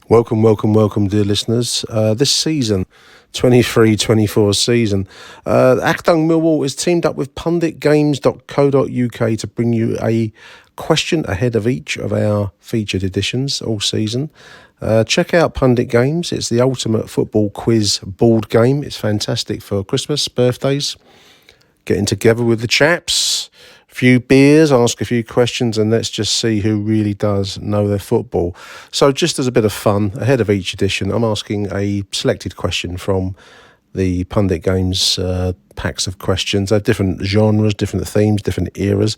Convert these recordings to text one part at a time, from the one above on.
Welcome, dear listeners. This season, 23-24 season, Achtung Millwall is teamed up with punditgames.co.uk to bring you a question ahead of each of our featured editions all season. Check out Pundit Games. It's the ultimate football quiz board game. It's fantastic for Christmas, birthdays, getting together with the chaps, a few beers, ask a few questions, and let's just see who really does know their football. So just as a bit of fun, ahead of each edition, I'm asking a selected question from the Pundit Games packs of questions. They're different genres, different themes, different eras.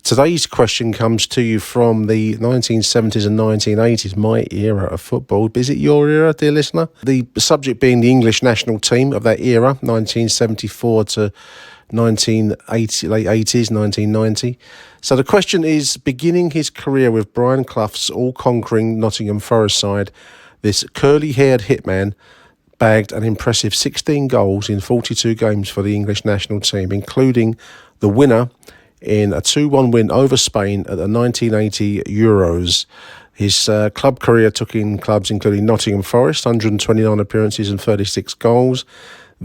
Today's question comes to you from the 1970s and 1980s, my era of football. Is it your era, dear listener? The subject being the English national team of that era, 1974 to 1980, late 80s, 1990. So the question is, beginning his career with Brian Clough's all-conquering Nottingham Forest side, this curly-haired hitman bagged an impressive 16 goals in 42 games for the English national team, including the winner in a 2-1 win over Spain at the 1980 Euros. His club career took in clubs including Nottingham Forest, 129 appearances and 36 goals.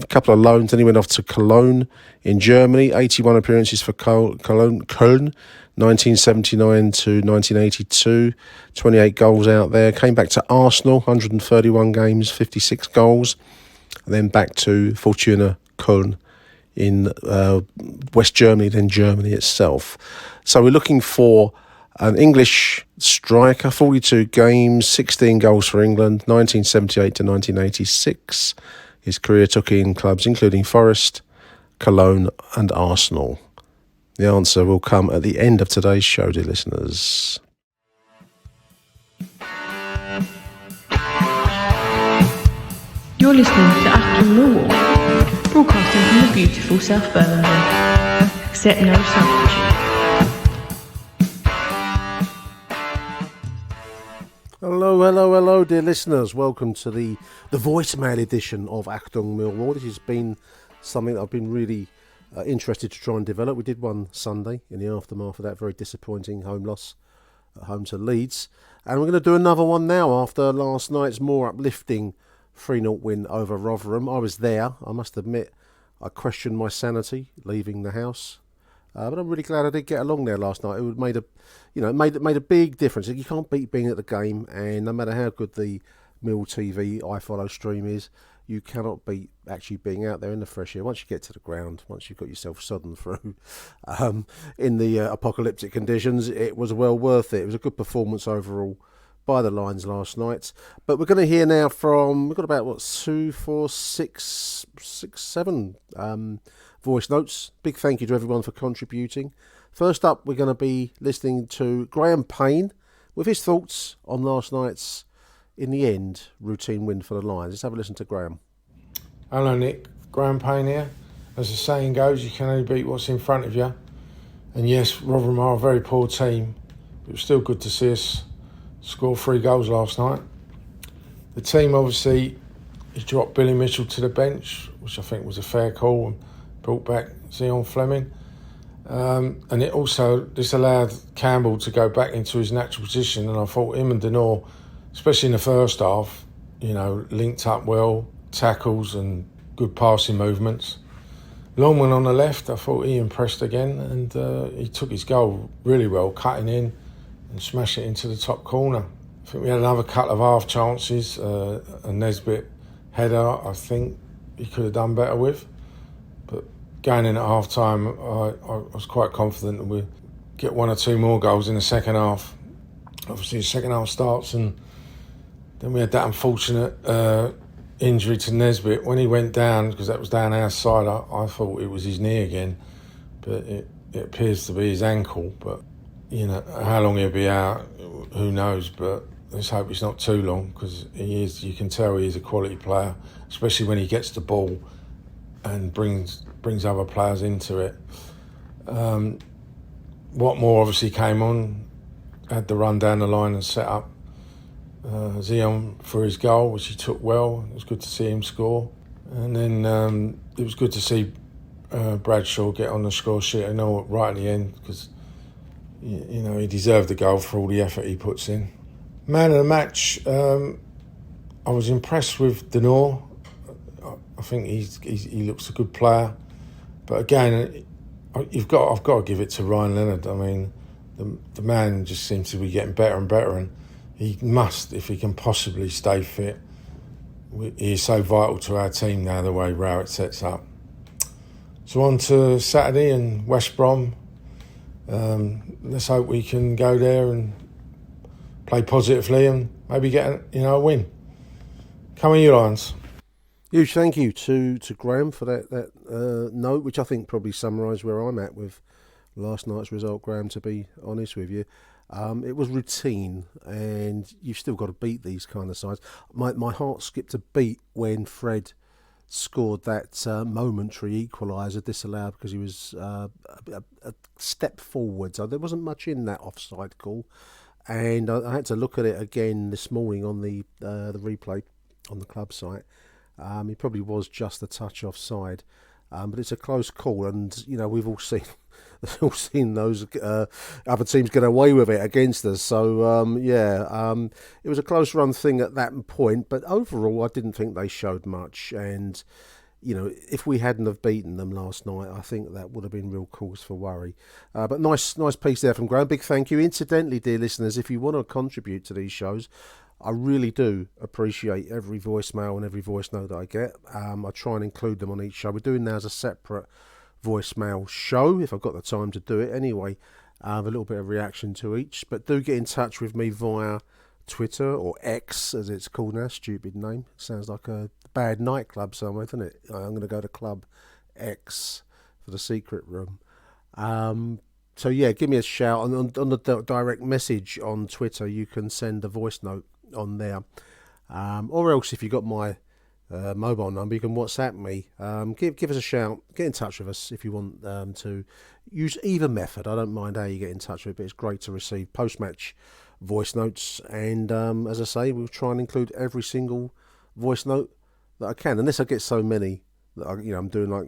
A couple of loans, then he went off to Cologne in Germany, 81 appearances for Köln, 1979 to 1982, 28 goals out there. Came back to Arsenal, 131 games, 56 goals. And then back to Fortuna Köln in West Germany, then Germany itself. So we're looking for an English striker, 42 games, 16 goals for England, 1978 to 1986. His career took in clubs including Forest, Cologne and Arsenal. The answer will come at the end of today's show, dear listeners. You're listening to Achtung Millwall, broadcasting from the beautiful South Birmingham. Accept no substitute. Hello, dear listeners. Welcome to the voicemail edition of Achtung Millwall. This has been something that I've been really interested to try and develop. We did one Sunday in the aftermath of that very disappointing home loss at home to Leeds. And we're going to do another one now after last night's more uplifting 3-0 win over Rotherham. I was there. I must admit, I questioned my sanity leaving the house. But I'm really glad I did get along there last night. It made a big difference. You can't beat being at the game, and no matter how good the Mill TV iFollow stream is, you cannot beat actually being out there in the fresh air. Once you get to the ground, once you've got yourself sodden through in the apocalyptic conditions, it was well worth it. It was a good performance overall by the Lions last night. But we're going to hear now from, we've got about, 2, 4, 6, 7 voice notes. Big thank you to everyone for contributing. First up, we're going to be listening to Graham Payne with his thoughts on last night's, in the end, routine win for the Lions. Let's have a listen to Graham. Hello Nick, Graham Payne here. As the saying goes, you can only beat what's in front of you. And yes, Rotherham are a very poor team. It was still good to see us score 3 goals last night. The team obviously, he dropped Billy Mitchell to the bench, which I think was a fair call, and brought back Zion Fleming. And it also, this allowed Campbell to go back into his natural position, and I thought him and Denor, especially in the first half, linked up well, tackles and good passing movements. Longman on the left, I thought he impressed again, and he took his goal really well, cutting in and smashed it into the top corner. I think we had another couple of half chances, a Nesbitt header I think he could have done better with. But going in at half time, I was quite confident that we'd get 1 or 2 more goals in the second half. Obviously the second half starts, and then we had that unfortunate injury to Nesbitt. When he went down, because that was down our side, I thought it was his knee again, but it appears to be his ankle. But how long he'll be out, who knows, but let's hope it's not too long, because you can tell he is a quality player, especially when he gets the ball and brings other players into it. Watmore obviously came on, had the run down the line and set up Zion for his goal, which he took well. It was good to see him score. And then it was good to see Bradshaw get on the score sheet, I know, right at the end, because he deserved the goal for all the effort he puts in. Man of the match, I was impressed with Denor. I think he looks a good player, but again, I've got to give it to Ryan Leonard. I mean, the man just seems to be getting better and better, and he must, if he can possibly stay fit. He is so vital to our team now, the way Rowett sets up. So on to Saturday and West Brom. Let's hope we can go there and play positively and maybe get a win. Come on, you Lions. Huge thank you to Graham for that note, which I think probably summarised where I'm at with last night's result, Graham, to be honest with you. It was routine, and you've still got to beat these kind of sides. My heart skipped a beat when Fred scored that momentary equaliser disallowed because he was a step forward. So there wasn't much in that offside call, and I had to look at it again this morning on the replay on the club site. He probably was just a touch offside, but it's a close call, and we've all seen those other teams get away with it against us. So it was a close run thing at that point, but overall I didn't think they showed much, and if we hadn't have beaten them last night, I think that would have been real cause for worry. But nice piece there from Graham. Big thank you. Incidentally, dear listeners, if you want to contribute to these shows, I really do appreciate every voicemail and every voice note that I get. I try and include them on each show. We're doing now as a separate voicemail show, if I've got the time to do it anyway. A little bit of reaction to each. But do get in touch with me via Twitter, or X as it's called now. Stupid name. Sounds like a bad nightclub somewhere, doesn't it? I'm going to go to Club X for the secret room. So yeah, give me a shout. On the direct message on Twitter, you can send a voice note on there, or else if you got my mobile number, you can WhatsApp me. Give us a shout. Get in touch with us if you want to use either method. I don't mind how you get in touch with it, but it's great to receive post-match voice notes. And as I say, we'll try and include every single voice note that I can, unless I get so many that I'm doing like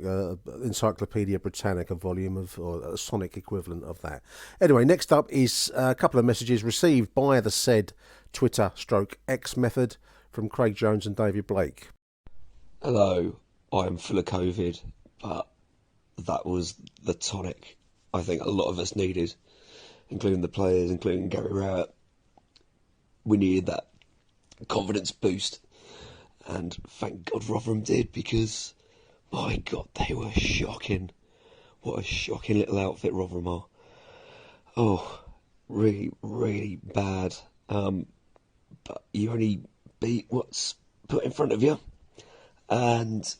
Encyclopedia Britannica volume or a Sonic equivalent of that. Anyway, next up is a couple of messages received by the said Twitter/X method from Craig Jones and David Blake. Hello, I'm full of COVID, but that was the tonic I think a lot of us needed, including the players, including Gary Rowett. We needed that confidence boost, and thank God Rotherham did, because my God, they were shocking. What a shocking little outfit Rotherham are. Oh, really, really bad. But you only beat what's put in front of you. And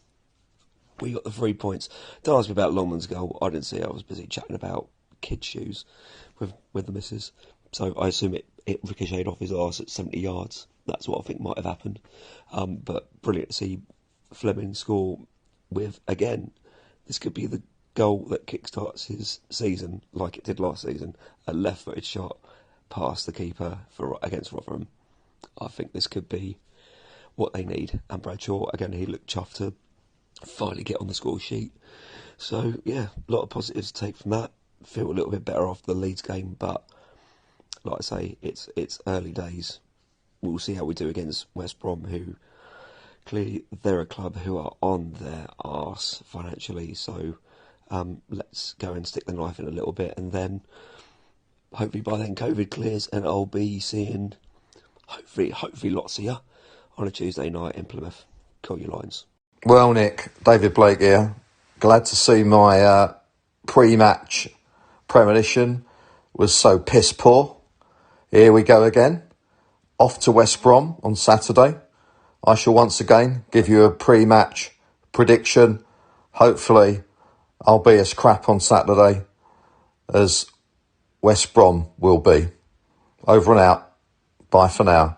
we got the 3 points. Don't ask me about Longman's goal. I didn't see it. I was busy chatting about kids' shoes with the missus. So I assume it ricocheted off his arse at 70 yards. That's what I think might have happened. But brilliant to see Fleming score with, again, this could be the goal that kickstarts his season like it did last season. A left-footed shot past the keeper against Rotherham. I think this could be what they need. And Bradshaw, again, he looked chuffed to finally get on the score sheet. So, yeah, a lot of positives to take from that. Feel a little bit better after the Leeds game, but like I say, it's early days. We'll see how we do against West Brom, who clearly they're a club who are on their arse financially. So let's go and stick the knife in a little bit, and then hopefully by then COVID clears, and I'll be seeing hopefully lots of you on a Tuesday night in Plymouth. Call your lines. Well, Nick, David Blake here. Glad to see my pre-match premonition was so piss poor. Here we go again. Off to West Brom on Saturday. I shall once again give you a pre-match prediction. Hopefully, I'll be as crap on Saturday as West Brom will be. Over and out. Bye for now.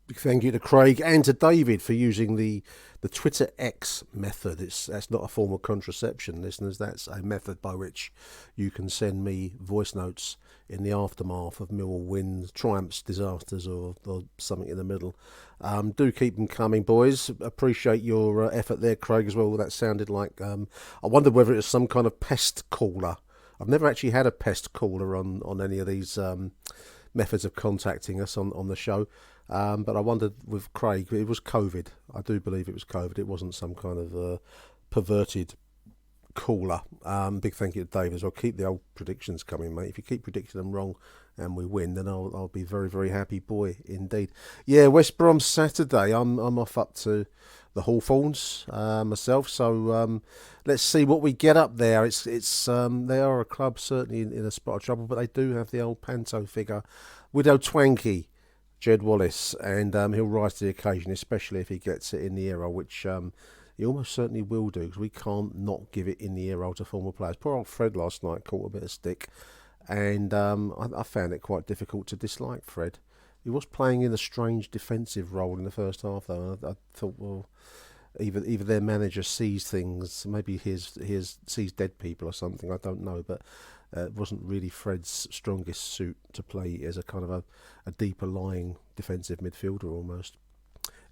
Big thank you to Craig and to David for using the Twitter X method. That's not a form of contraception, listeners. That's a method by which you can send me voice notes in the aftermath of Millwall wins, triumphs, disasters, or something in the middle. Do keep them coming, boys. Appreciate your effort there, Craig, as well. That sounded like... I wondered whether it was some kind of pest caller. I've never actually had a pest caller on any of these methods of contacting us on the show. But I wondered with Craig, it was COVID. I do believe it was COVID. It wasn't some kind of perverted caller. Big thank you to Dave as well. Keep the old predictions coming, mate. If you keep predicting them wrong and we win, then I'll be very, very happy boy indeed. Yeah, West Brom Saturday. I'm off up to the Hawthorns myself. So let's see what we get up there. It's they are a club certainly in a spot of trouble, but they do have the old Panto figure, Widow Twanky, Jed Wallace, and he'll rise to the occasion, especially if he gets it in the era, which he almost certainly will do, because we can't not give it in the era to former players. Poor old Fred last night caught a bit of stick, and I found it quite difficult to dislike Fred. He was playing in a strange defensive role in the first half, though. I thought, well, either their manager sees things, maybe he sees dead people or something, I don't know, but it wasn't really Fred's strongest suit to play as a kind of a deeper lying defensive midfielder almost.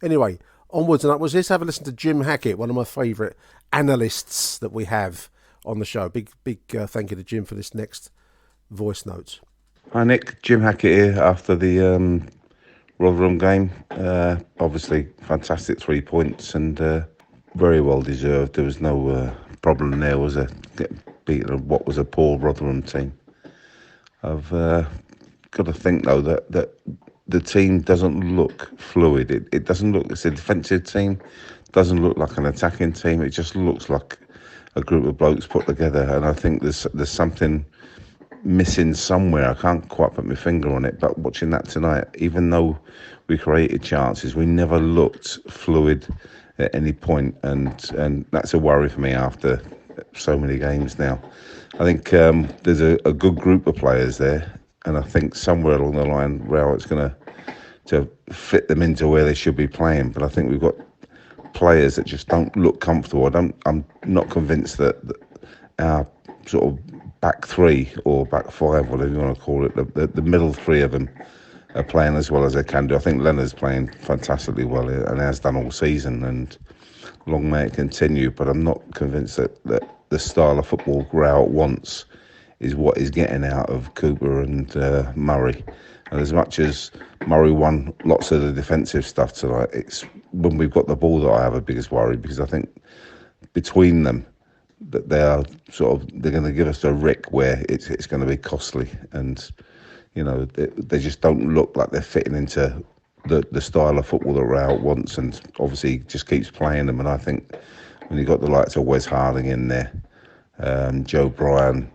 Anyway, onwards and upwards. Let's have a listen to Jim Hackett, one of my favourite analysts that we have on the show. Big thank you to Jim for this next voice note. Hi Nick, Jim Hackett here after the Rotherham game. Obviously, fantastic 3 points and very well deserved. There was no problem there, was there? Getting beaten what was a poor Rotherham team. I've got to think though that the team doesn't look fluid. It doesn't look, it's a defensive team, doesn't look like an attacking team. It just looks like a group of blokes put together, and I think there's something missing somewhere. I can't quite put my finger on it, but watching that tonight, even though we created chances, we never looked fluid at any point, and that's a worry for me after so many games now. I think there's a good group of players there, and I think somewhere along the line, Real, it's going to fit them into where they should be playing. But I think we've got players that just don't look comfortable. I'm not convinced that our sort of back three or back five, whatever you want to call it, the middle three of them are playing as well as they can do. I think Leonard's playing fantastically well and has done all season, and long may it continue. But I'm not convinced that the style of football Real wants is what he's getting out of Cooper and Murray. And as much as Murray won lots of the defensive stuff tonight, it's when we've got the ball that I have a biggest worry, because I think between them that they're going to give us a rick where it's going to be costly, and you know they just don't look like they're fitting into the style of football that Real wants, and obviously just keeps playing them. And I think when you've got the likes of Wes Harding in there, Joe Bryan,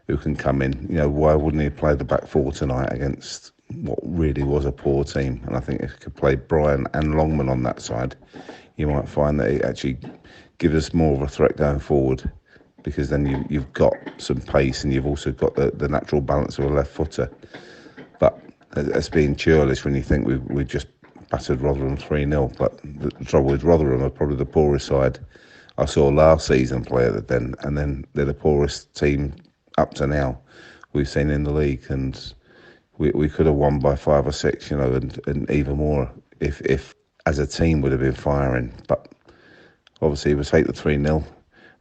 who can come in, you know, why wouldn't he play the back four tonight against what really was a poor team? And I think if you could play Bryan and Longman on that side, you might find that it actually gives us more of a threat going forward, because then you've got some pace and you've also got the natural balance of a left footer. But it's being churlish when you think we just battered Rotherham 3-0. But the trouble with Rotherham are probably the poorest side I saw last season play at the Den, and then they're the poorest team up to now we've seen in the league, and we could have won by 5 or 6, you know, and even more if as a team would have been firing. But obviously we take the 3-0,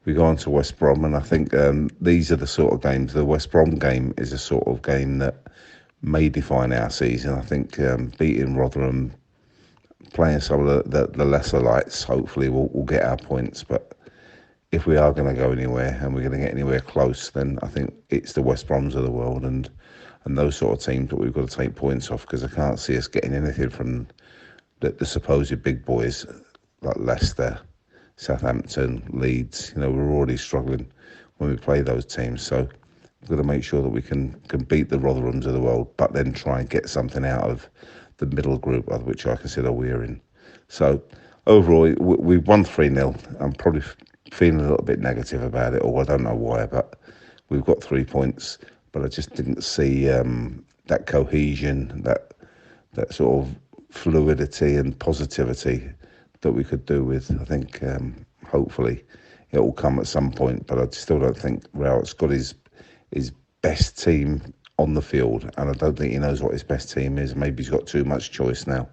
we go on to West Brom, and I think these are the sort of games, the West Brom game is a sort of game that may define our season. I think beating Rotherham, playing some of the lesser lights, hopefully we'll get our points. But if we are going to go anywhere and we're going to get anywhere close, then I think it's the West Broms of the world and those sort of teams that we've got to take points off, because I can't see us getting anything from the supposed big boys like Leicester, Southampton, Leeds. You know, we're already struggling when we play those teams. So we've got to make sure that we can beat the Rotherhams of the world, but then try and get something out of the middle group, of which I consider we're in. So overall, we've won 3-0. I'm probably feeling a little bit negative about it, or I don't know why, but we've got 3 points. But I just didn't see that cohesion, that sort of fluidity and positivity that we could do with. I think hopefully it will come at some point, but I still don't think Raoult's got his best team on the field, and I don't think he knows what his best team is. Maybe he's got too much choice now,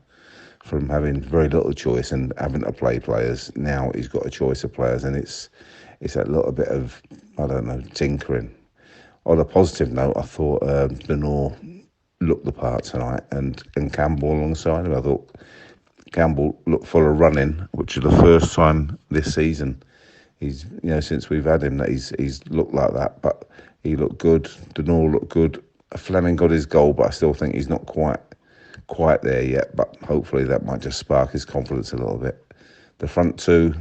from having very little choice and having to play players. Now he's got a choice of players, and it's that little bit of, I don't know, tinkering. On a positive note, I thought Benoit looked the part tonight, and Campbell alongside him. I thought Campbell looked full of running, which is the first time this season he's, since we've had him, that he's looked like that. But he looked good. Denor looked good. Fleming got his goal, but I still think he's not quite there yet. But hopefully that might just spark his confidence a little bit. The front two,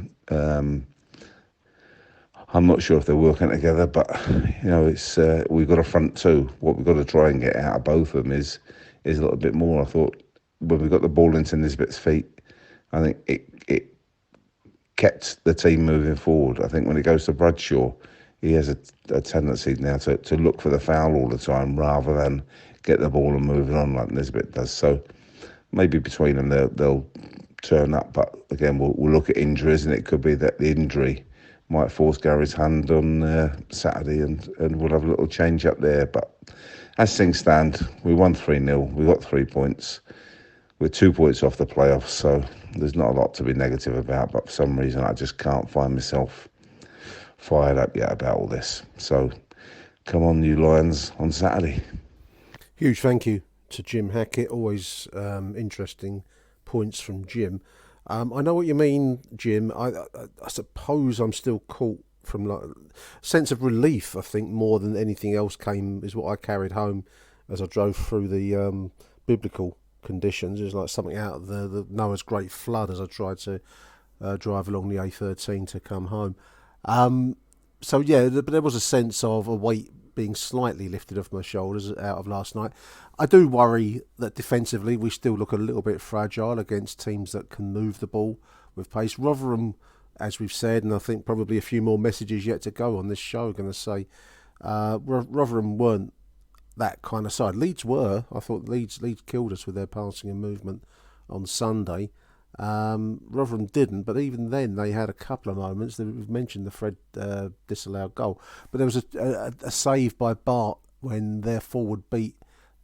I'm not sure if they're working together, but it's we've got a front two. What we've got to try and get out of both of them is a little bit more. I thought when we got the ball into Nisbet's feet, I think it kept the team moving forward. I think when it goes to Bradshaw, he has a tendency now to look for the foul all the time rather than get the ball and move it on like Nisbet does. So maybe between them they'll turn up. But again, we'll look at injuries, and it could be that the injury might force Gary's hand on Saturday, and we'll have a little change up there. But as things stand, we won 3-0. We got 3 points. We're 2 points off the playoffs, so there's not a lot to be negative about. But for some reason, I just can't find myself fired up yet about all this. So come on, you Lions, on Saturday. Huge thank you to Jim Hackett. Always interesting points from Jim. I know what you mean, Jim. I suppose I'm still caught from like a sense of relief. I think more than anything else is what I carried home as I drove through the biblical conditions. It was like something out of the Noah's Great Flood as I tried to drive along the A13 to come home. So yeah, but there was a sense of a weight being slightly lifted off my shoulders out of last night. I do worry that defensively we still look a little bit fragile against teams that can move the ball with pace. Rotherham, as we've said, and I think probably a few more messages yet to go on this show, are going to say Rotherham weren't that kind of side. Leeds were. I thought Leeds killed us with their passing and movement on Sunday. Rotherham didn't, but even then they had a couple of moments. We've mentioned the Fred disallowed goal, but there was a save by Bart when their forward beat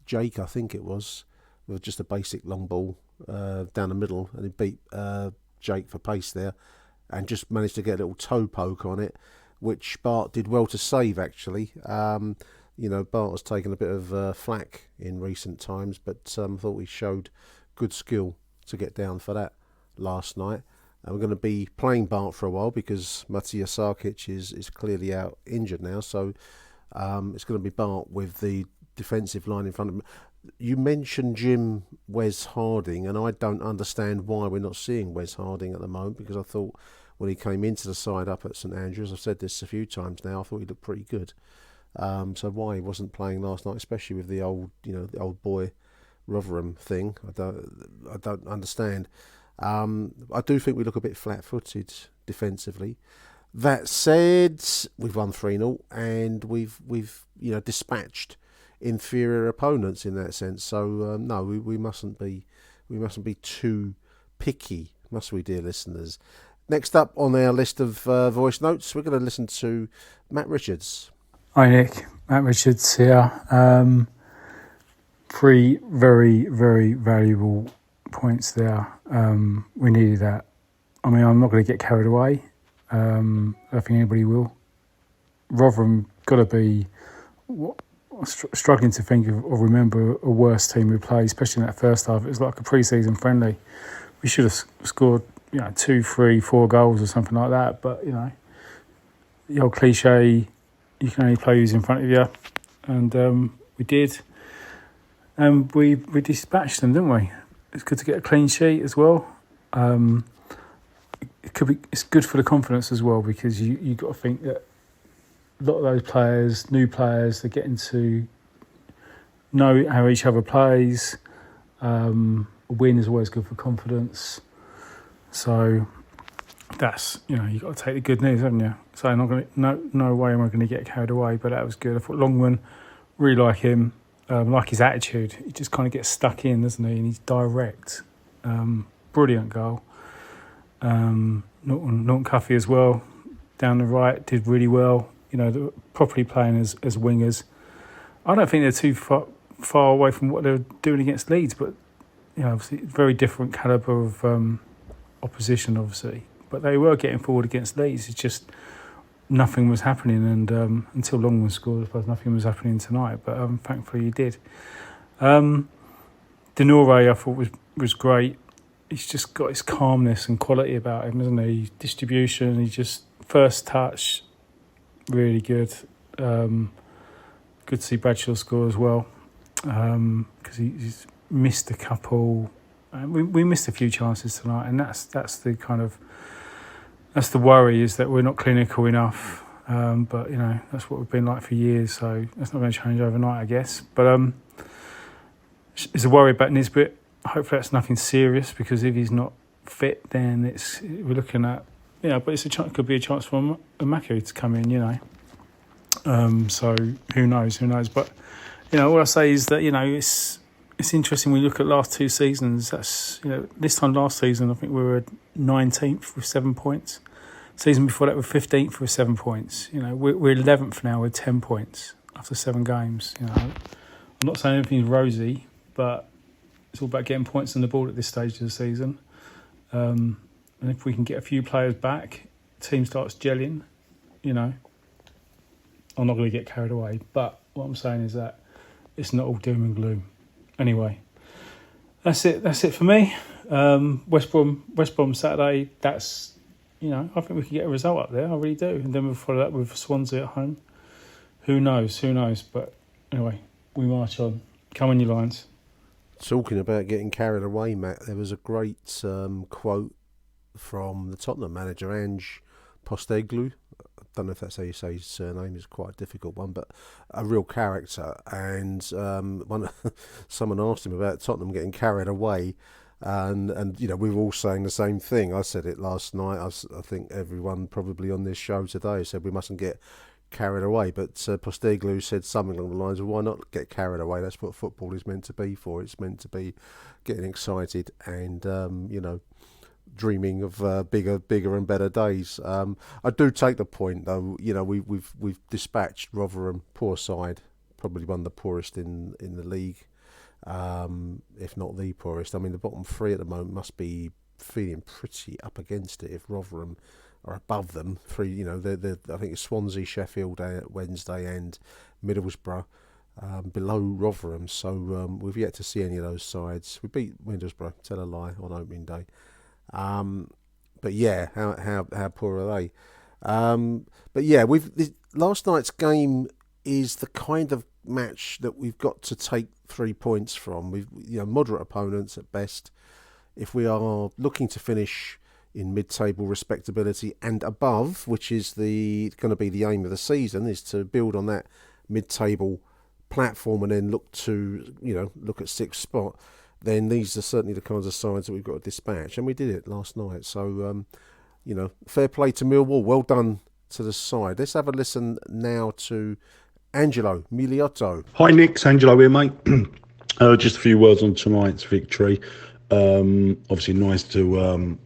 Jake, I think it was, with just a basic long ball down the middle, and he beat Jake for pace there, and just managed to get a little toe poke on it, which Bart did well to save actually. Bart has taken a bit of flack in recent times, but I thought he showed good skill to get down for that last night. And we're going to be playing Bart for a while because Matija Sarkic is clearly out injured now, so it's going to be Bart with the defensive line in front of him. You mentioned Jim Wes Harding, and I don't understand why we're not seeing Wes Harding at the moment, because I thought when he came into the side up at St Andrews, I've said this a few times now, I thought he looked pretty good. So why he wasn't playing last night, especially with the old boy Rotherham thing, I don't understand. I do think we look a bit flat-footed defensively. That said, we've won 3-0 and we've dispatched inferior opponents in that sense. So no, we mustn't be too picky, must we, dear listeners? Next up on our list of voice notes, we're going to listen to Matt Richards. Hi Nick, Matt Richards here. 3 very, very valuable points there. We needed that. I mean, I'm not going to get carried away. I don't think anybody will. Rotherham got to be struggling to think of or remember a worse team we played, especially in that first half. It was like a pre-season friendly. We should have scored 2, 3, 4 goals or something like that. But the old cliche, you can only play who's in front of you, and we did. And we dispatched them, didn't we? It's good to get a clean sheet as well. It's good for the confidence as well, because you got to think that a lot of those players, new players, they're getting to know how each other plays. A win is always good for confidence. So that's, you got to take the good news, haven't you? So no way am I going to get carried away, but that was good. I thought Longman, really like him. Like his attitude, he just kind of gets stuck in, doesn't he? And he's direct. Brilliant goal. Norton Cuffey as well, down the right, did really well. Properly playing as wingers. I don't think they're too far away from what they were doing against Leeds, but obviously very different calibre of opposition, obviously. But they were getting forward against Leeds. It's just nothing was happening, and until Longman scored, I suppose nothing was happening tonight. But thankfully he did. Denore, I thought was great. He's just got his calmness and quality about him, hasn't he? Distribution, he just first touch, really good. Good to see Bradshaw score as well, because he's missed a couple. We missed a few chances tonight, and that's the worry, is that we're not clinical enough. But that's what we've been like for years, so that's not going to change overnight, I guess. But it's a worry about Nisbet. Hopefully that's nothing serious, because if he's not fit, then we're looking at But it could be a chance for Maku to come in, So who knows? But all I say is that it's interesting. We look at last two seasons. That's this time last season I think we were 19th with 7 points. Season before that we were 15th with 7 points. We're 11th now with 10 points after 7 games. I'm not saying everything's rosy, but it's all about getting points on the board at this stage of the season. And if we can get a few players back, the team starts gelling. I'm not going to get carried away, but what I'm saying is that it's not all doom and gloom. Anyway, that's it for me. West Brom Saturday. That's I think we can get a result up there. I really do, and then we'll follow that with Swansea at home. Who knows? But anyway, we march on. Come on, you Lions. Talking about getting carried away, Matt, there was a great quote from the Tottenham manager, Ange Postecoglou. I don't know if that's how you say his surname. It's quite a difficult one, but a real character. And someone asked him about Tottenham getting carried away, and we were all saying the same thing. I said it last night. I think everyone probably on this show today said we mustn't get carried away, but Postecoglou said something along the lines of, why not get carried away? That's what football is meant to be for. It's meant to be getting excited and dreaming of bigger and better days. I do take the point though. We've dispatched Rotherham, poor side, probably one of the poorest in the league, if not the poorest. I mean, the bottom three at the moment must be feeling pretty up against it if Rotherham are above them. Three, I think it's Swansea, Sheffield Wednesday, and Middlesbrough below Rotherham. So we've yet to see any of those sides. We beat Middlesbrough, tell a lie, on opening day. But yeah, how poor are they? But yeah, last night's game is the kind of match that we've got to take 3 points from. We've moderate opponents at best. If we are looking to finish in mid-table respectability and above, which is going to be the aim of the season, is to build on that mid-table platform and then look at 6th spot, then these are certainly the kinds of sides that we've got to dispatch, and we did it last night. So, fair play to Millwall. Well done to the side. Let's have a listen now to Angelo Miliotto. Hi, Nick. It's Angelo here, mate. Just a few words on tonight's victory. Obviously, nice to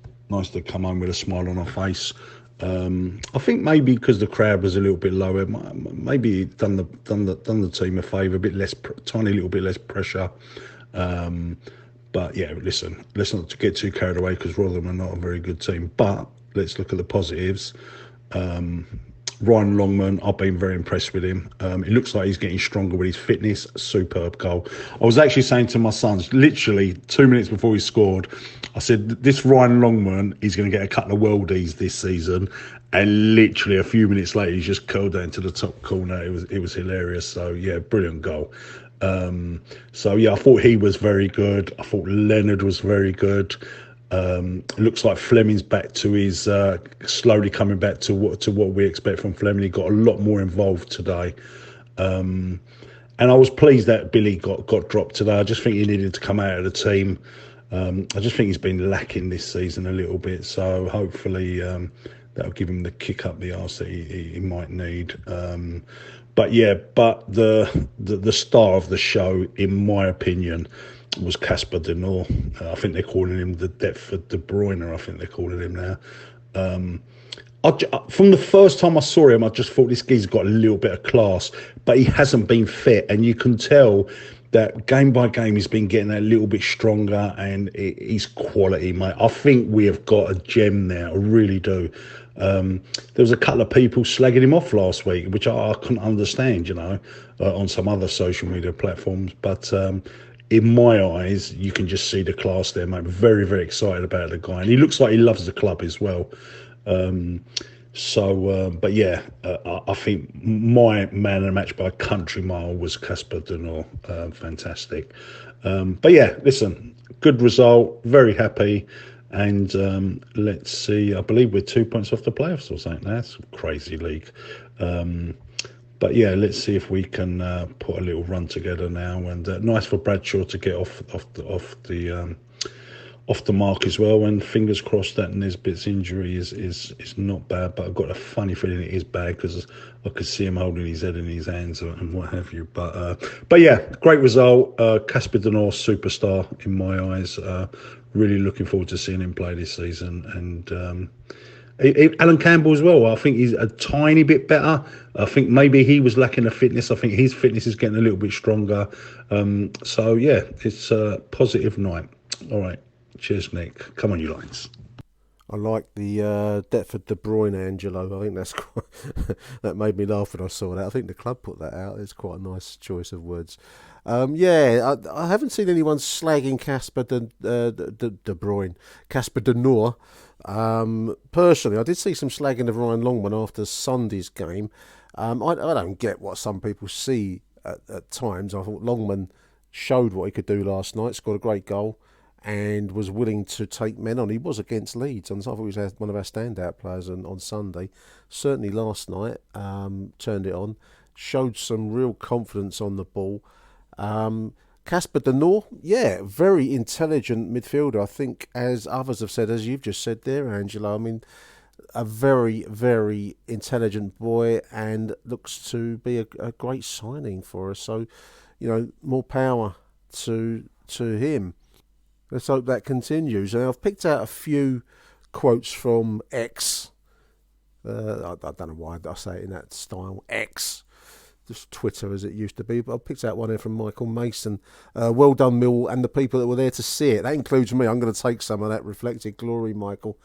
come home with a smile on our face. I think maybe because the crowd was a little bit lower, maybe done the team a favour, a bit less, tiny little bit less pressure. But yeah, listen, let's not get too carried away because Rotherham are not a very good team. But let's look at the positives. Ryan Longman, I've been very impressed with him. It looks like he's getting stronger with his fitness. Superb goal. I was actually saying to my sons, literally 2 minutes before he scored, I said, this Ryan Longman, he's going to get a couple of worldies this season. And literally a few minutes later, he's just curled down to the top corner. It was hilarious. So yeah, brilliant goal. So yeah, I thought he was very good. I thought Leonard was very good. It looks like Fleming's back to his slowly coming back to what we expect from Fleming. He got a lot more involved today, and I was pleased that Billy got dropped today. I just think he needed to come out of the team. I just think he's been lacking this season a little bit. So hopefully that'll give him the kick up the arse that he might need. But the star of the show, in my opinion, was Casper De Norre. I think they're calling him the Deptford De Bruyne. I think they're calling him now. From the first time I saw him, I just thought this guy's got a little bit of class, but he hasn't been fit, and you can tell that game by game he's been getting a little bit stronger, and he's quality, mate. I think we have got a gem there. I really do. There was a couple of people slagging him off last week, which I couldn't understand, on some other social media platforms. But in my eyes, you can just see the class there, mate. Very, very excited about the guy. And he looks like he loves the club as well. But yeah, I think my man of the match by a country mile was Casper Denor. Fantastic. But yeah, listen, good result. Very happy. And let's see, I believe we're 2 points off the playoffs or something. That's a crazy league. But yeah, let's see if we can put a little run together now. And nice for Bradshaw to get off the mark as well, and fingers crossed that Nesbitt's injury is not bad, but I've got a funny feeling it is bad because I could see him holding his head in his hands and what have you. But yeah, great result. Casper Denor, superstar in my eyes. Really looking forward to seeing him play this season. And Alan Campbell as well. I think he's a tiny bit better. I think maybe he was lacking the fitness. I think his fitness is getting a little bit stronger. So yeah, it's a positive night. All right. Cheers, Nick. Come on, you Lions. I like the Deptford De Bruyne, Angelo. I think that's quite that made me laugh when I saw that. I think the club put that out. It's quite a nice choice of words. I haven't seen anyone slagging Casper De Bruyne, Casper De Noor. Personally, I did see some slagging of Ryan Longman after Sunday's game. I don't get what some people see at times. I thought Longman showed what he could do last night, scored a great goal, and was willing to take men on. He was against Leeds, and I thought he was one of our standout players on Sunday. Certainly last night, turned it on, showed some real confidence on the ball. Casper De Noor, yeah, very intelligent midfielder. I think, as others have said, as you've just said there, Angela, I mean, a very, very intelligent boy, and looks to be a great signing for us. So, more power to him. Let's hope that continues. And I've picked out a few quotes from X. I don't know why I say it in that style. X. Just Twitter as it used to be. But I picked out one here from Michael Mason. Well done, Millwall, and the people that were there to see it. That includes me. I'm going to take some of that reflected glory, Michael,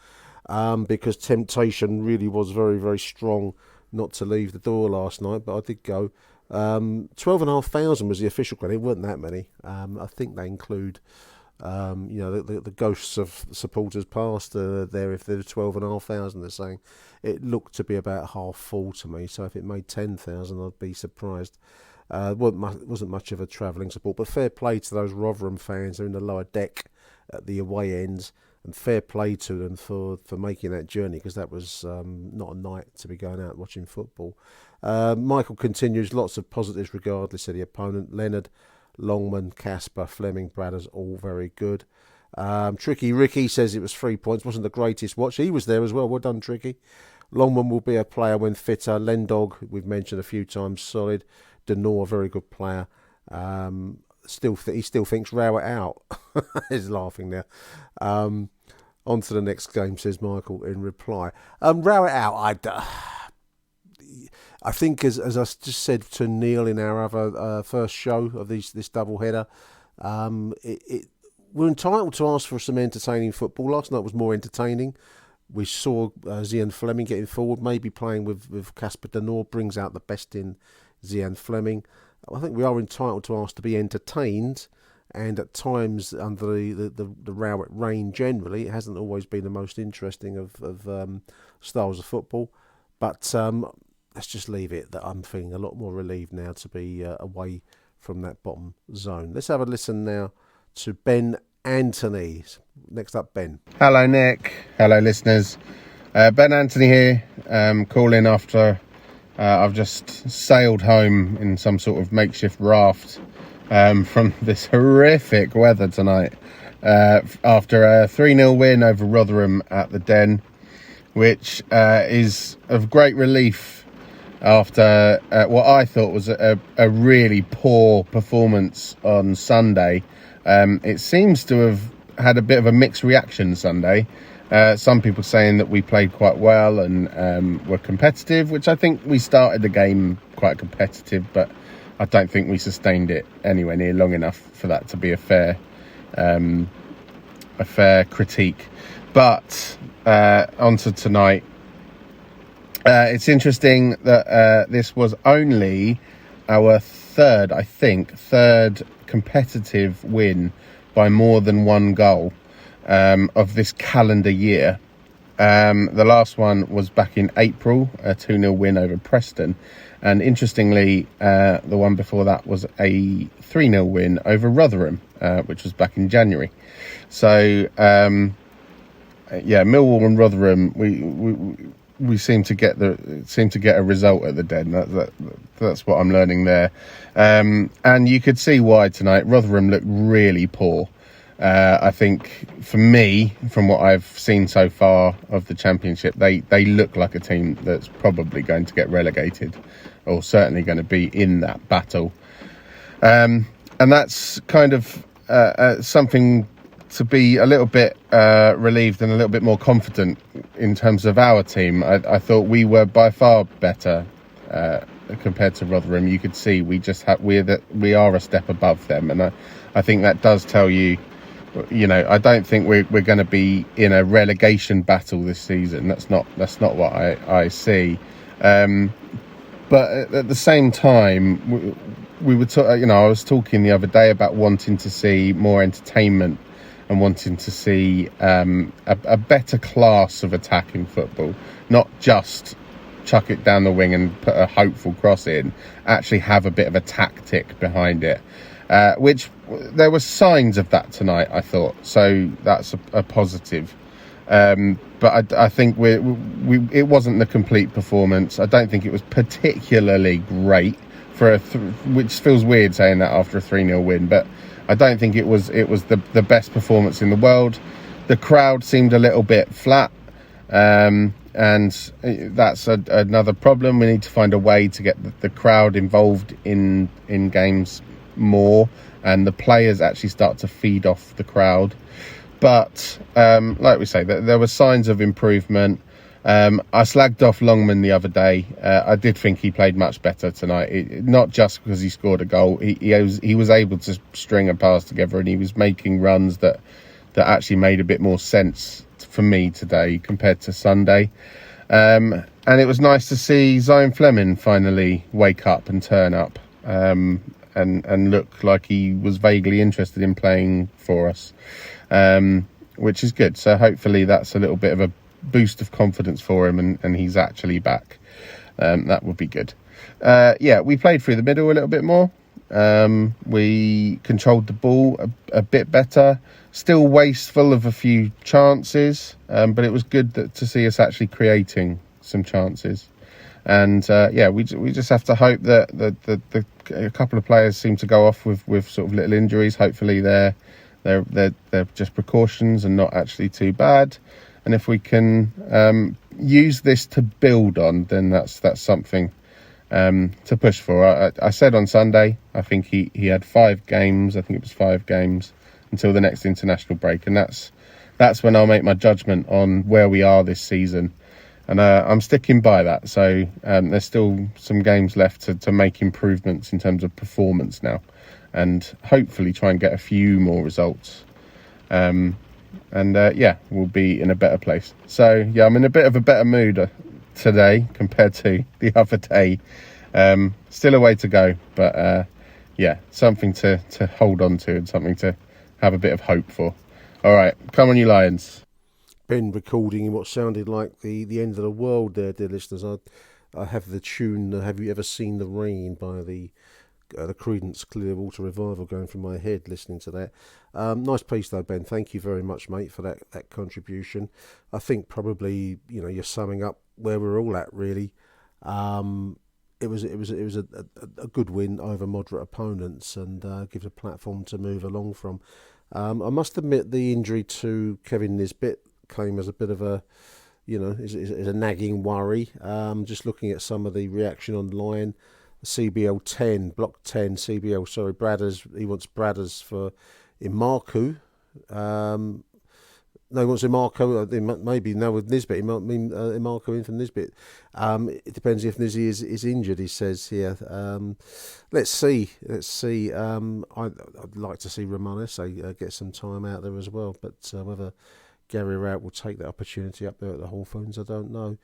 because temptation really was very, very strong not to leave the door last night. But I did go. 12,500 was the official crowd. It weren't that many. I think they include... the ghosts of supporters past there. If there were 12,500, they're saying it looked to be about half full to me. So if it made 10,000, I'd be surprised. Wasn't much of a travelling support, but fair play to those Rotherham fans. They're in the lower deck at the away ends, and fair play to them for making that journey, because that was not a night to be going out watching football. Michael continues, lots of positives regardless of the opponent. Leonard, Longman, Casper, Fleming, Bradders, all very good. Tricky Ricky says it was 3 points. Wasn't the greatest watch. He was there as well. Well done, Tricky. Longman will be a player when fitter. Lendog, we've mentioned a few times, solid. Denor, a very good player. He still thinks Rowett out. He's laughing now. On to the next game, says Michael in reply. Rowett out, I think, as I just said to Neil in our other first show of this double header, we're entitled to ask for some entertaining football. Last night was more entertaining. We saw Zian Fleming getting forward, maybe playing with Casper Denor brings out the best in Zian Fleming. I think we are entitled to ask to be entertained, and at times under the Rowett reign generally, it hasn't always been the most interesting of styles of football. But let's just leave it that I'm feeling a lot more relieved now to be away from that bottom zone. Let's have a listen now to Ben Anthony. Next up, Ben. Hello, Nick. Hello, listeners. Ben Anthony here, calling after I've just sailed home in some sort of makeshift raft from this horrific weather tonight after a 3-0 win over Rotherham at the Den, which is of great relief after what I thought was a really poor performance on Sunday. It seems to have had a bit of a mixed reaction Sunday. Some people saying that we played quite well and were competitive, which I think we started the game quite competitive, but I don't think we sustained it anywhere near long enough for that to be a fair critique. But on to tonight. It's interesting that this was only our third competitive win by more than one goal of this calendar year. The last one was back in April, a 2-0 win over Preston. And interestingly, the one before that was a 3-0 win over Rotherham, which was back in January. So, Millwall and Rotherham, we seem to get a result at the Den. That's what I'm learning there. And you could see why tonight. Rotherham looked really poor. I think for me, from what I've seen so far of the Championship, they look like a team that's probably going to get relegated, or certainly going to be in that battle. And that's kind of something to be a little bit relieved and a little bit more confident in terms of our team. I thought we were by far better compared to Rotherham. You could see we are a step above them, and I think that does tell you. I don't think we're going to be in a relegation battle this season. That's not what I see. But at the same time, we were I was talking the other day about wanting to see more entertainment and wanting to see a better class of attack in football, not just chuck it down the wing and put a hopeful cross in. Actually have a bit of a tactic behind it. Which there were signs of that tonight, I thought. So that's a positive. But I think it wasn't the complete performance. I don't think it was particularly great which feels weird saying that after a 3-0 win. But I don't think it was the best performance in the world. The crowd seemed a little bit flat. And that's another problem. We need to find a way to get the crowd involved in games more, and the players actually start to feed off the crowd. But like we say, there were signs of improvement. I slagged off Longman the other day. I did think he played much better tonight, not just because he scored a goal. He was able to string a pass together, and he was making runs that actually made a bit more sense for me today compared to Sunday. And it was nice to see Zion Fleming finally wake up and turn up. And look like he was vaguely interested in playing for us, which is good. So hopefully that's a little bit of a boost of confidence for him, and he's actually back. That would be good. We played through the middle a little bit more. We controlled the ball a bit better. Still wasteful of a few chances, but it was good to see us actually creating some chances. And we just have to hope that a couple of players seem to go off with sort of little injuries. Hopefully they're just precautions and not actually too bad. And if we can use this to build on, then that's something to push for. I said on Sunday, I think he had 5 games. I think it was 5 games until the next international break, and that's when I'll make my judgment on where we are this season. And I'm sticking by that. So there's still some games left to make improvements in terms of performance now, and hopefully try and get a few more results. We'll be in a better place. So I'm in a bit of a better mood today compared to the other day. Still a way to go, but something to hold on to and something to have a bit of hope for. All right, come on, you Lions. Ben recording in what sounded like the end of the world there, dear listeners. I have the tune Have You Ever Seen the Rain by the Creedence Clearwater Revival going through my head listening to that. Nice piece though, Ben. Thank you very much, mate, for that contribution. I think probably you're summing up where we're all at really. It was a good win over moderate opponents, and gives a platform to move along from. I must admit the injury to Kevin Nisbet came as a bit of a, is a nagging worry. Just looking at some of the reaction online, CBL 10, Block 10, CBL, sorry, Bradders, he wants Bradders for Imarku. No, he wants Imarku, maybe now with Nisbet, he might mean Imarku in for Nisbet. It depends if Nizzy is injured, he says here. Let's see. I'd like to see Romanes get some time out there as well, but whether Gary Rowett will take that opportunity up there at the Hawthorns, I don't know.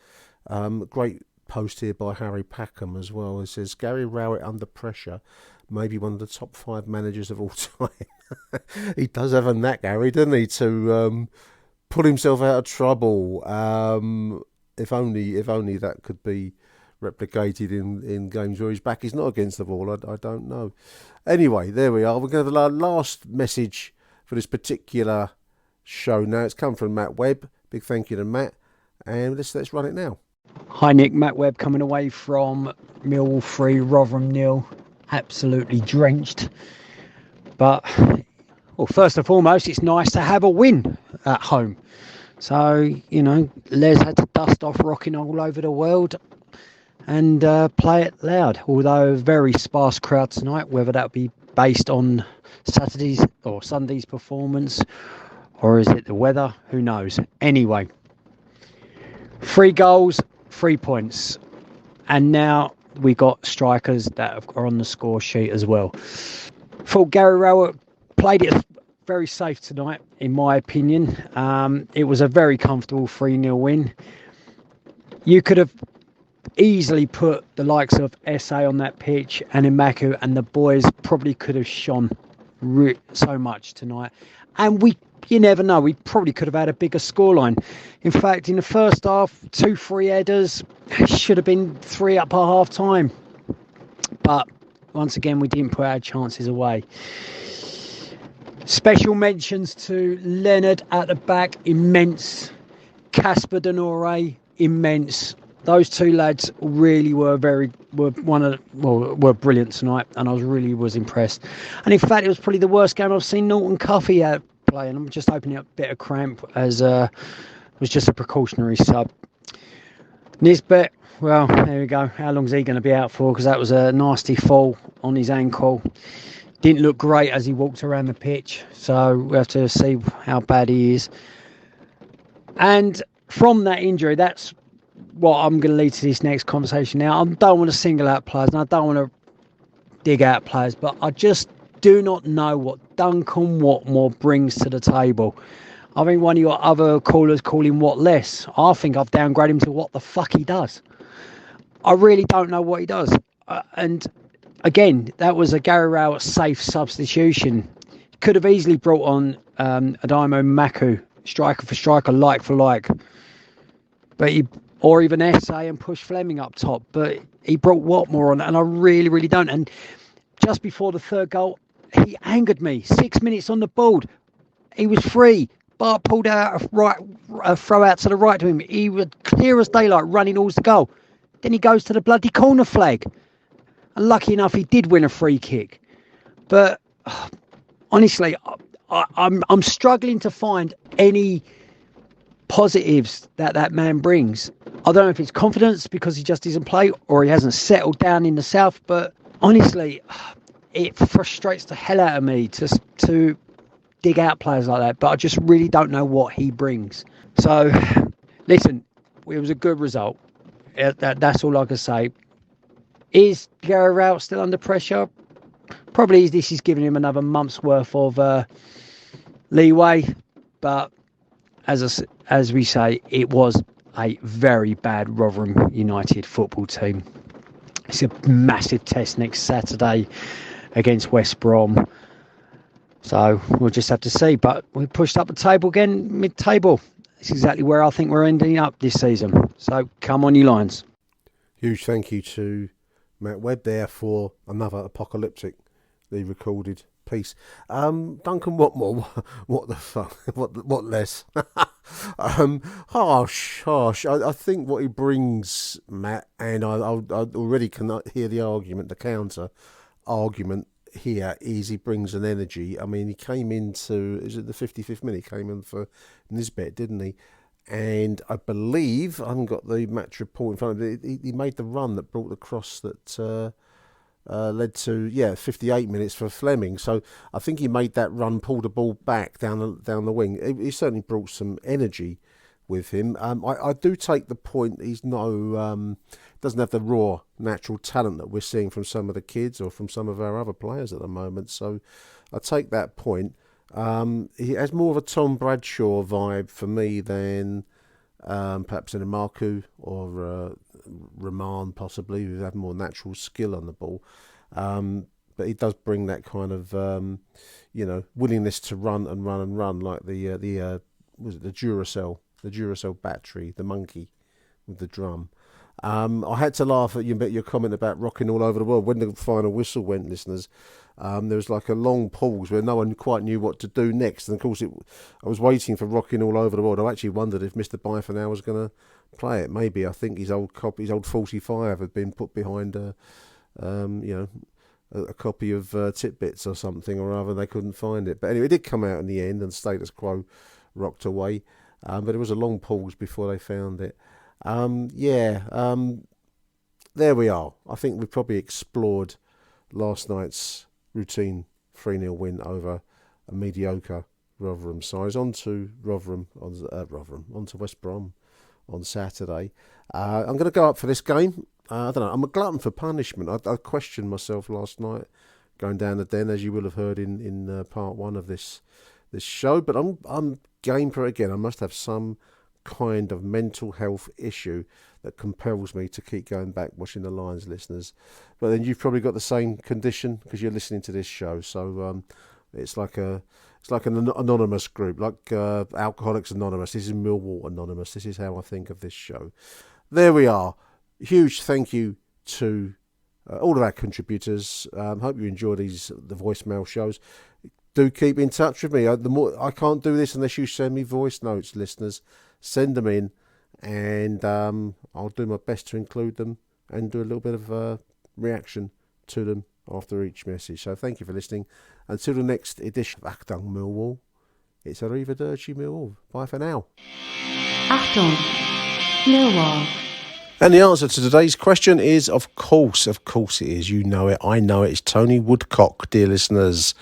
Great post here by Harry Packham as well. It says, Gary Rowett under pressure, maybe one of the top 5 managers of all time. He does have a knack, Harry, doesn't he, to pull himself out of trouble. If only that could be replicated in games where his back is not against the wall. I don't know. Anyway, there we are. We're going to have our last message for this particular show now. It's come from Matt Webb. Big thank you to Matt. And let's run it now. Hi Nick, Matt Webb coming away from Millwall 3, Rotherham 0. Absolutely drenched. But, well, first and foremost, it's nice to have a win at home. So, Les had to dust off rocking all over the world and play it loud. Although a very sparse crowd tonight, whether that be based on Saturday's or Sunday's performance, or is it the weather? Who knows? Anyway, 3 goals, 3 points. And now we got strikers that are on the score sheet as well. Thought Gary Rowett played it very safe tonight, in my opinion. It was a very comfortable 3-0 win. You could have easily put the likes of SA on that pitch and Imaku, and the boys probably could have shone so much tonight. And you never know, we probably could have had a bigger scoreline. In fact, in the first half, 2-3 headers, should have been 3 up at half time. But once again, we didn't put our chances away. Special mentions to Leonard at the back, immense. Casper Denore, immense. Those 2 lads really were brilliant tonight, and I was impressed. And in fact, it was probably the worst game I've seen Norton Cuffy out play, and I'm just opening up a bit of cramp as was just a precautionary sub. Nisbet, well, there we go. How long's he going to be out for? Because that was a nasty fall on his ankle. Didn't look great as he walked around the pitch, so we have to see how bad he is. And from that injury, that's what I'm going to lead to this next conversation now. I don't want to single out players, and I don't want to dig out players, but I just do not know what Duncan Watmore brings to the table. I think one of your other callers call him what less. I think I've downgraded him to what the fuck he does. I really don't know what he does. And again, that was a Gary Rowett safe substitution. Could have easily brought on Adamo Maku, striker for striker, like for like. But or even SA and push Fleming up top. But he brought Watmore on, and I really, really don't. And just before the 3rd goal, he angered me. 6 minutes on the board. He was free. Bart pulled out a throw out to the right to him. He was clear as daylight, running towards the goal. Then he goes to the bloody corner flag. And lucky enough, he did win a free kick. But honestly, I'm struggling to find any positives that man brings. I don't know if it's confidence because he just doesn't play, or he hasn't settled down in the south. But honestly, it frustrates the hell out of me to dig out players like that. But I just really don't know what he brings. So, listen, it was a good result. That's all I can say. Is Gary Rowett still under pressure? Probably this is giving him another month's worth of leeway. But as we say, it was a very bad Rotherham United football team. It's a massive test next Saturday against West Brom. So we'll just have to see. But we pushed up the table again, mid-table. It's exactly where I think we're ending up this season. So come on, you Lions. Huge thank you to Matt Webb there for another apocalyptically recorded piece. Duncan Watmore, what the fuck? What less? Harsh. I think what he brings, Matt, and I already can hear the counter argument here is he brings an energy. I mean, he came into, is it the 55th minute? He came in for Nisbet, didn't he? And I believe, I haven't got the match report in front of me, he made the run that brought the cross that led to 58 minutes for Fleming. So I think he made that run, pulled the ball back down the wing. He certainly brought some energy with him. I do take the point he's doesn't have the raw natural talent that we're seeing from some of the kids or from some of our other players at the moment. So I take that point. He has more of a Tom Bradshaw vibe for me than perhaps in a Marku or Rahman possibly, who have more natural skill on the ball. But he does bring that kind of, willingness to run and run and run, like the Duracell battery, the monkey with the drum. I had to laugh at your comment about rocking all over the world. When the final whistle went, listeners, there was like a long pause where no one quite knew what to do next. And of course, I was waiting for rocking all over the world. I actually wondered if Mr. Byford was going to play it. Maybe I think his old 45 had been put behind a copy of Titbits or something or other. They couldn't find it. But anyway, it did come out in the end, and Status Quo rocked away. But it was a long pause before they found it. There we are. I think we probably explored last night's routine 3-0 win over a mediocre Rotherham side. On to on to West Brom on Saturday. I'm going to go up for this game. I don't know. I'm a glutton for punishment. I questioned myself last night going down the den, as you will have heard in part one of this show. But I'm game for it again. I must have some kind of mental health issue that compels me to keep going back watching the Lions, listeners. But then you've probably got the same condition because you're listening to this show. So it's like an anonymous group, like Alcoholics Anonymous. This is Millwall Anonymous. This is how I think of this show. There we are. Huge thank you to all of our contributors. Hope you enjoy the voicemail shows. Do keep in touch with me. I can't do this unless you send me voice notes, listeners. Send them in, and I'll do my best to include them and do a little bit of reaction to them after each message. So thank you for listening. Until the next edition of Achtung Millwall, it's Arrivederci Millwall. Bye for now. Achtung Millwall. And the answer to today's question is, of course it is. You know it, I know it. It's Tony Woodcock, dear listeners.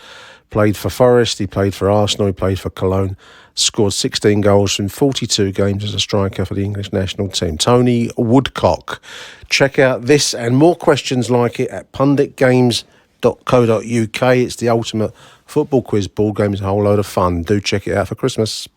Played for Forest, he played for Arsenal, he played for Cologne, scored 16 goals in 42 games as a striker for the English national team. Tony Woodcock. Check out this and more questions like it at punditgames.co.uk. It's the ultimate football quiz board game. It's a whole load of fun. Do check it out for Christmas.